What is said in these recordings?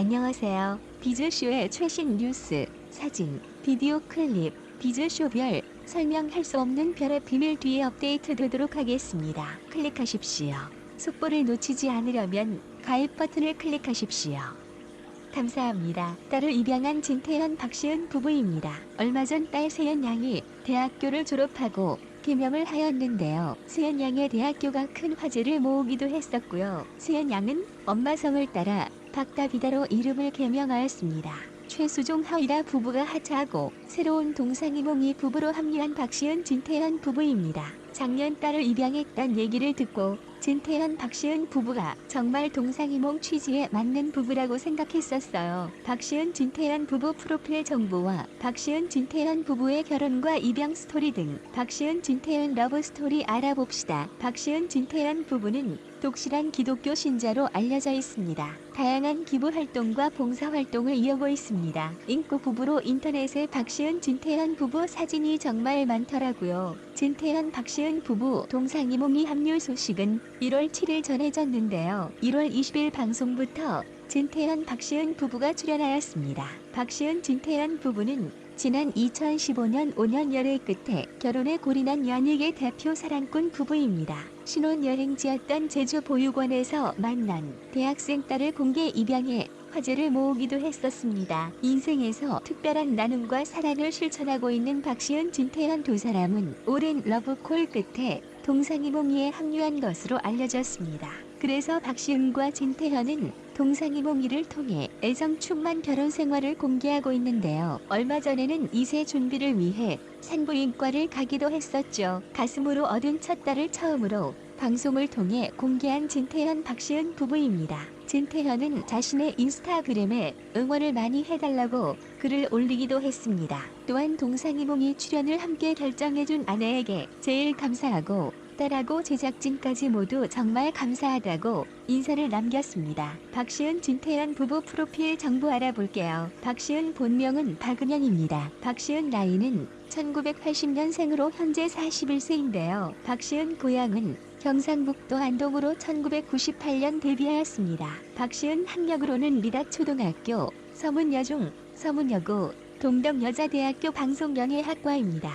안녕하세요. 비즈쇼의 최신 뉴스, 사진, 비디오 클립, 비즈쇼별, 설명할 수 없는 별의 비밀 뒤에 업데이트 되도록 하겠습니다. 클릭하십시오. 속보를 놓치지 않으려면 가입 버튼을 클릭하십시오. 감사합니다. 딸을 입양한 진태현 박시은 부부입니다. 얼마 전 딸 세연 양이 대학교를 졸업하고 개명을 하였는데요. 세연 양의 대학교가 큰 화제를 모으기도 했었고요. 세연 양은 엄마 성을 따라 박다비다로 이름을 개명하였습니다. 최수종 하이라 부부가 하차하고 새로운 동상이몽이 부부로 합류한 박시은 진태현 부부입니다. 작년 딸을 입양했단 얘기를 듣고 진태현 박시은 부부가 정말 동상이몽 취지에 맞는 부부라고 생각했었어요. 박시은 진태현 부부 프로필 정보와 박시은 진태현 부부의 결혼과 입양 스토리 등 박시은 진태현 러브 스토리 알아봅시다. 박시은 진태현 부부는 독실한 기독교 신자로 알려져 있습니다. 다양한 기부 활동과 봉사 활동을 이어고 있습니다. 인구 부부로 인터넷에 박시은 진태현 부부 사진이 정말 많더라고요. 진태현 박시은 부부 동상이몽이 합류 소식은 1월 7일 전해졌는데요. 1월 20일 방송부터 진태현 박시은 부부가 출연하였습니다. 박시은 진태현 부부는 지난 2015년 5년 열애 끝에 결혼에 골인한 연예계 대표 사랑꾼 부부입니다. 신혼여행지였던 제주 보육원에서 만난 대학생 딸을 공개 입양해 화제를 모으기도 했었습니다. 인생에서 특별한 나눔과 사랑을 실천하고 있는 박시은 진태현 두 사람은 오랜 러브콜 끝에 동상이몽이에 합류한 것으로 알려졌습니다. 그래서 박시은과 진태현은 동상이몽이를 통해 애정 충만 결혼 생활을 공개하고 있는데요. 얼마 전에는 2세 준비를 위해 산부인과를 가기도 했었죠. 가슴으로 얻은 첫 딸을 처음으로 방송을 통해 공개한 진태현 박시은 부부입니다. 진태현은 자신의 인스타그램에 응원을 많이 해달라고 글을 올리기도 했습니다. 또한 동상이몽이 출연을 함께 결정해준 아내에게 제일 감사하고 딸하고 제작진까지 모두 정말 감사하다고 인사를 남겼습니다. 박시은 진태현 부부 프로필 정보 알아볼게요. 박시은 본명은 박은영입니다. 박시은 나이는 1980년생으로 현재 41세인데요. 박시은 고향은 경상북도 안동으로 1998년 데뷔하였습니다. 박시은 학력으로는 미닫초등학교, 서문여중, 서문여고, 동덕여자대학교 방송연예학과입니다.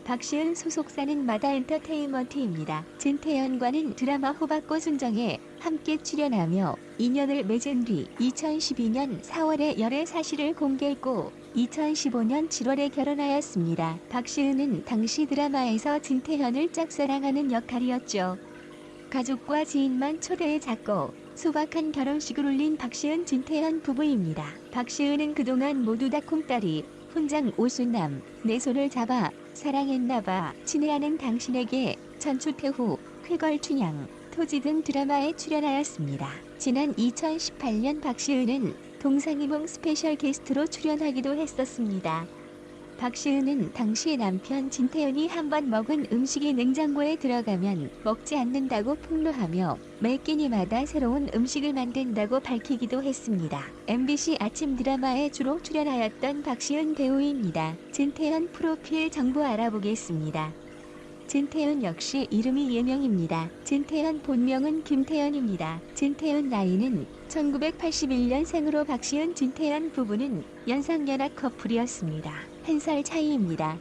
박시은 소속사는 마다엔터테인먼트입니다. 진태현과는 드라마 호박꽃 순정에 함께 출연하며 인연을 맺은 뒤 2012년 4월에 열애 사실을 공개했고 2015년 7월에 결혼하였습니다. 박시은은 당시 드라마에서 진태현을 짝사랑하는 역할이었죠. 가족과 지인만 초대해 작고 소박한 결혼식을 올린 박시은 진태현 부부입니다. 박시은은 그동안 모두 다 콩딸이, 훈장 오순남, 내 손을 잡아, 사랑했나봐, 친애하는 당신에게, 전추태후, 쾌걸춘향, 토지 등 드라마에 출연하였습니다. 지난 2018년 박시은은 동상이몽 스페셜 게스트로 출연하기도 했었습니다. 박시은은 당시 남편 진태현이 한번 먹은 음식이 냉장고에 들어가면 먹지 않는다고 폭로하며 매 끼니마다 새로운 음식을 만든다고 밝히기도 했습니다. MBC 아침 드라마에 주로 출연하였던 박시은 배우입니다. 진태현 프로필 정보 알아보겠습니다. 진태현 역시 이름이 예명입니다. 진태현 본명은 김태현입니다. 진태현 나이는 1981년생으로 박시은 진태현 부부는 연상연하 커플이었습니다. 1살 차이입니다.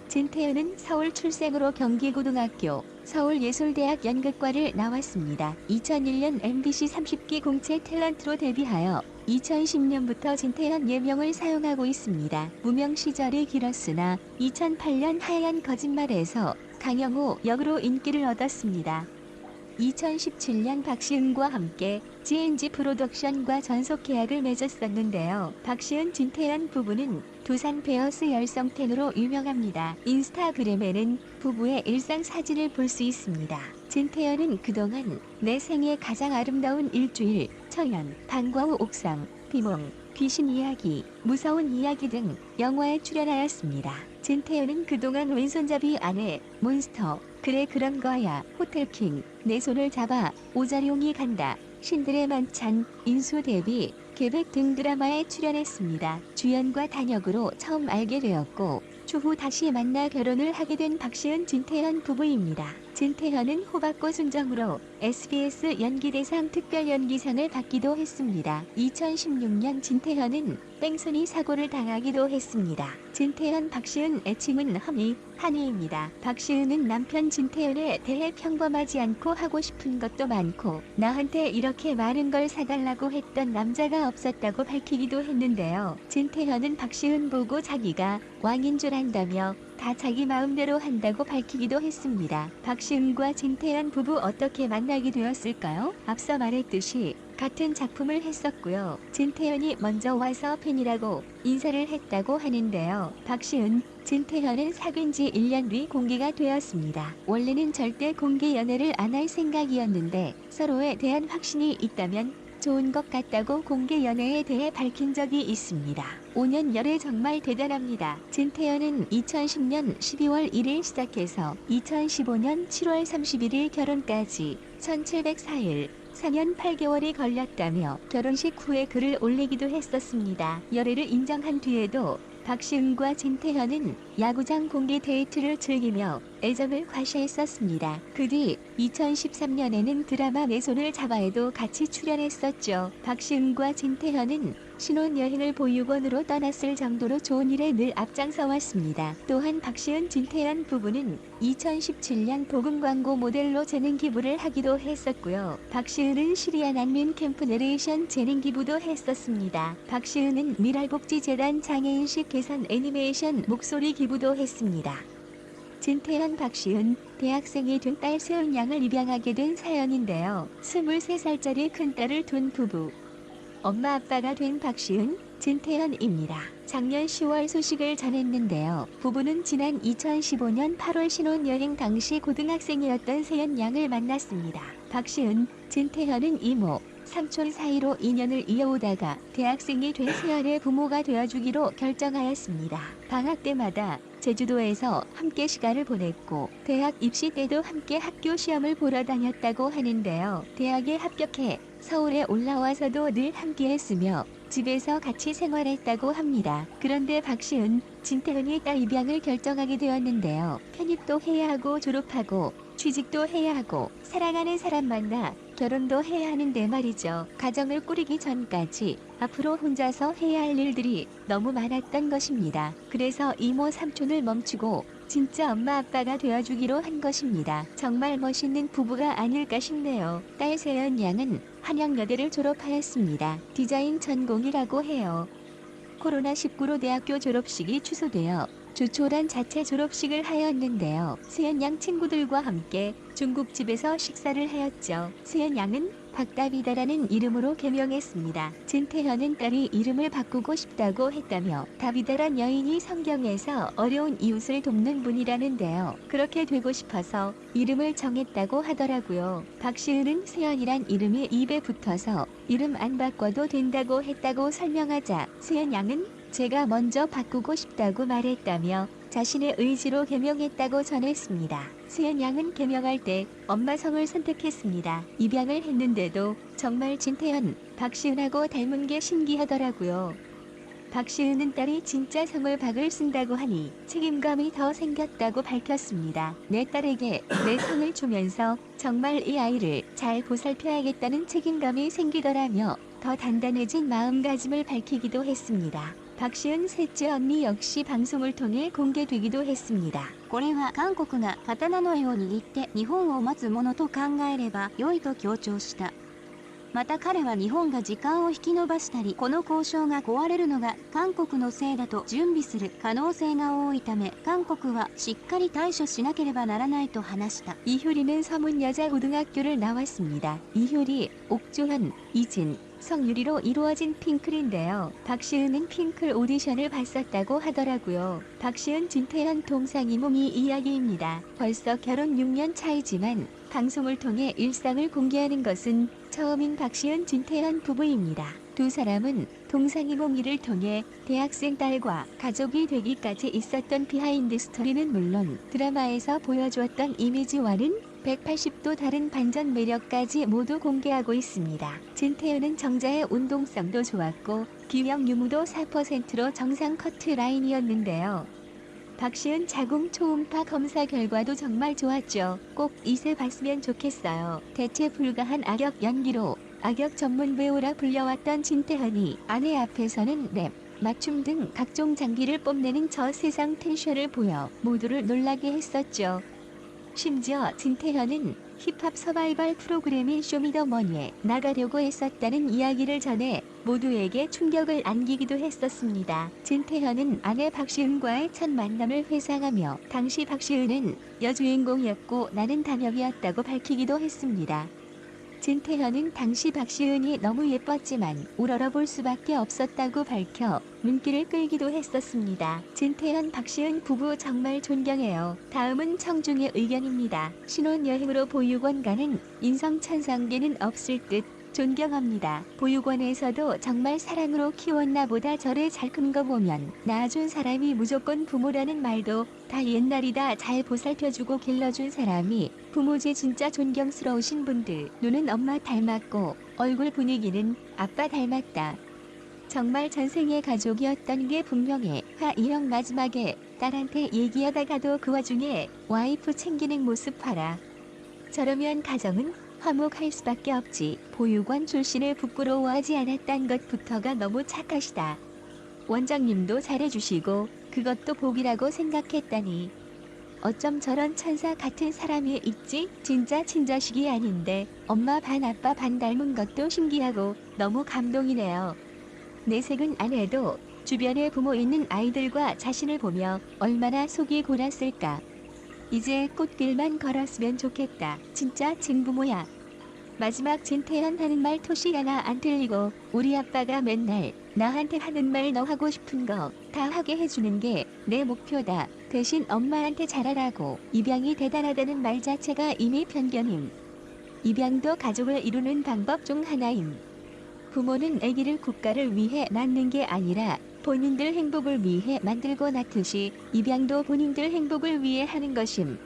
진태현은 서울 출생으로 경기고등학교, 서울예술대학 연극과를 나왔습니다. 2001년 MBC 30기 공채 탤런트로 데뷔하여 2010년부터 진태현 예명을 사용하고 있습니다. 무명 시절이 길었으나 2008년 하얀 거짓말에서 강영호 역으로 인기를 얻었습니다. 2017년 박시은과 함께 GNG 프로덕션과 전속 계약을 맺었었는데요. 박시은 진태현 부부는 두산 베어스 열성팬으로 유명합니다. 인스타그램에는 부부의 일상 사진을 볼 수 있습니다. 진태현은 그동안 내 생애 가장 아름다운 일주일, 청년, 방과후 옥상, 비몽, 귀신 이야기, 무서운 이야기 등 영화에 출연하였습니다. 진태현은 그동안 왼손잡이 아내, 몬스터, 그래 그런 거야, 호텔킹, 내 손을 잡아, 오자룡이 간다, 신들의 만찬, 인수 데뷔, 계백 등 드라마에 출연했습니다. 주연과 단역으로 처음 알게 되었고 추후 다시 만나 결혼을 하게 된 박시은 진태현 부부입니다. 진태현은 호박꽃 순정으로 SBS 연기대상 특별연기상을 받기도 했습니다. 2016년 진태현은 뺑소니 사고를 당하기도 했습니다. 진태현 박시은 애칭은 한이입니다. 박시은은 남편 진태현에 대해 평범하지 않고 하고 싶은 것도 많고 나한테 이렇게 많은 걸 사달라고 했던 남자가 없었다고 밝히기도 했는데요. 진태현은 박시은 보고 자기가 왕인 줄 안다며 다 자기 마음대로 한다고 밝히기도 했습니다. 박시은과 진태현 부부 어떻게 만나게 되었을까요? 앞서 말했듯이 같은 작품을 했었고요. 진태현이 먼저 와서 팬이라고 인사를 했다고 하는데요. 박시은, 진태현은 사귄 지 1년 뒤 공개가 되었습니다. 원래는 절대 공개 연애를 안 할 생각이었는데 서로에 대한 확신이 있다면 좋은 것 같다고 공개 연애에 대해 밝힌 적이 있습니다. 5년 열애 정말 대단합니다. 진태현은 2010년 12월 1일 시작해서 2015년 7월 31일 결혼까지 1704일 4년 8개월이 걸렸다며 결혼식 후에 글을 올리기도 했었습니다. 열애를 인정한 뒤에도 박시은과 진태현은 야구장 공개 데이트를 즐기며 애정을 과시했었습니다. 그 뒤 2013년에는 드라마 내 손을 잡아에도 같이 출연했었죠. 박시은과 진태현은 신혼여행을 보육원으로 떠났을 정도로 좋은 일에 늘 앞장서 왔습니다. 또한 박시은 진태현 부부는 2017년 복음 광고 모델로 재능 기부를 하기도 했었고요. 박시은은 시리아 난민 캠프 내레이션 재능 기부도 했었습니다. 박시은은 미랄복지재단 장애인식 개선 애니메이션 목소리 기부도 했습니다. 진태현 박시은, 대학생이 된 딸 세은 양을 입양하게 된 사연인데요. 23살짜리 큰딸을 둔 부부. 엄마 아빠가 된 박시은, 진태현입니다. 작년 10월 소식을 전했는데요. 부부는 지난 2015년 8월 신혼여행 당시 고등학생이었던 세연 양을 만났습니다. 박시은, 진태현은 이모, 삼촌 사이로 인연을 이어오다가 대학생이 된 세연의 부모가 되어주기로 결정하였습니다. 방학 때마다 제주도에서 함께 시간을 보냈고 대학 입시 때도 함께 학교 시험을 보러 다녔다고 하는데요. 대학에 합격해 서울에 올라와서도 늘 함께 했으며 집에서 같이 생활했다고 합니다. 그런데 박시은, 진태현이 딸 입양을 결정하게 되었는데요. 편입도 해야 하고 졸업하고 취직도 해야 하고 사랑하는 사람 만나 결혼도 해야 하는데 말이죠. 가정을 꾸리기 전까지 앞으로 혼자서 해야 할 일들이 너무 많았던 것입니다. 그래서 이모 삼촌을 멈추고 진짜 엄마 아빠가 되어주기로 한 것입니다. 정말 멋있는 부부가 아닐까 싶네요. 딸 세연 양은 한양여대를 졸업하였습니다. 디자인 전공이라고 해요. 코로나19로 대학교 졸업식이 취소되어 조촐한 자체 졸업식을 하였는데요. 세연 양 친구들과 함께 중국집에서 식사를 하였죠. 세연 양은 박다비다라는 이름으로 개명했습니다. 진태현은 딸이 이름을 바꾸고 싶다고 했다며 다비다란 여인이 성경에서 어려운 이웃을 돕는 분이라는데요. 그렇게 되고 싶어서 이름을 정했다고 하더라고요. 박시은은 세연이란 이름이 입에 붙어서 이름 안 바꿔도 된다고 했다고 설명하자 세연 양은 제가 먼저 바꾸고 싶다고 말했다며 자신의 의지로 개명했다고 전했습니다. 세연 양은 개명할 때 엄마 성을 선택했습니다. 입양을 했는데도 정말 진태현, 박시은하고 닮은 게 신기하더라고요. 박시은은 딸이 진짜 성을 박을 쓴다고 하니 책임감이 더 생겼다고 밝혔습니다. 내 딸에게 내 성을 주면서 정말 이 아이를 잘 보살펴야겠다는 책임감이 생기더라며 더 단단해진 마음가짐을 밝히기도 했습니다. 박시은 셋째 언니 역시 방송을 통해 공개되기도 했습니다. これは韓国が刀の柄を握って日本を待つものと考えれば良いと強調した。また彼は日本が時間を引き延ばしたりこの交渉が壊れるのが韓国のせいだと準備する可能性が多いため韓国はしっかり対処しなければならないと話した。 이효리는 서문여자고등학교를 나왔습니다. 이효리, 옥조현, 이진, 성유리로 이루어진 핑클인데요. 박시은은 핑클 오디션을 봤었다고 하더라고요. 박시은 진태현 동상이몽이 이야기입니다. 벌써 결혼 6년 차이지만 방송을 통해 일상을 공개하는 것은 처음인 박시은 진태현 부부입니다. 두 사람은 동상이몽이를 통해 대학생 딸과 가족이 되기까지 있었던 비하인드 스토리는 물론 드라마에서 보여주었던 이미지와는 180도 다른 반전 매력까지 모두 공개하고 있습니다. 진태현은 정자의 운동성도 좋았고 기형 유무도 4%로 정상 커트 라인이었는데요. 박시은 자궁 초음파 검사 결과도 정말 좋았죠. 꼭 이세 봤으면 좋겠어요. 대체 불가한 악역 연기로 악역 전문 배우라 불려왔던 진태현이 아내 앞에서는 랩, 맞춤 등 각종 장기를 뽐내는 저 세상 텐션을 보여 모두를 놀라게 했었죠. 심지어 진태현은 힙합 서바이벌 프로그램인 쇼미더머니에 나가려고 했었다는 이야기를 전해 모두에게 충격을 안기기도 했었습니다. 진태현은 아내 박시은과의 첫 만남을 회상하며 당시 박시은은 여주인공이었고 나는 단역이었다고 밝히기도 했습니다. 진태현은 당시 박시은이 너무 예뻤지만 우러러볼 수밖에 없었다고 밝혀 눈길을 끌기도 했었습니다. 진태현 박시은 부부 정말 존경해요. 다음은 청중의 의견입니다. 신혼여행으로 보육원 가는 인성천상계는 없을 듯 존경합니다. 보육원에서도 정말 사랑으로 키웠나 보다. 저를 잘 큰 거 보면 낳아준 사람이 무조건 부모라는 말도 다 옛날이다. 잘 보살펴주고 길러준 사람이 부모지. 진짜 존경스러우신 분들. 눈은 엄마 닮았고 얼굴 분위기는 아빠 닮았다. 정말 전생의 가족이었던 게 분명해. 이형 마지막에 딸한테 얘기하다가도 그 와중에 와이프 챙기는 모습 봐라. 저러면 가정은 화목할 수밖에 없지. 보육원 출신을 부끄러워하지 않았단 것부터가 너무 착하시다. 원장님도 잘해주시고 그것도 복이라고 생각했다니. 어쩜 저런 천사 같은 사람이 있지? 진짜 친자식이 아닌데 엄마 반 아빠 반 닮은 것도 신기하고 너무 감동이네요. 내색은 안 해도 주변에 부모 있는 아이들과 자신을 보며 얼마나 속이 골았을까. 이제 꽃길만 걸었으면 좋겠다. 진짜 증부모야. 마지막 진태현 하는 말 토시 하나 안 틀리고 우리 아빠가 맨날 나한테 하는 말 너 하고 싶은 거 다 하게 해주는 게 내 목표다. 대신 엄마한테 잘하라고. 입양이 대단하다는 말 자체가 이미 편견임. 입양도 가족을 이루는 방법 중 하나임. 부모는 아기를 국가를 위해 낳는 게 아니라 본인들 행복을 위해 만들고 낳듯이 입양도 본인들 행복을 위해 하는 것임.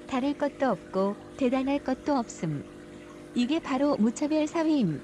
다를 것도 없고 대단할 것도 없음. 이게 바로 무차별 사회임.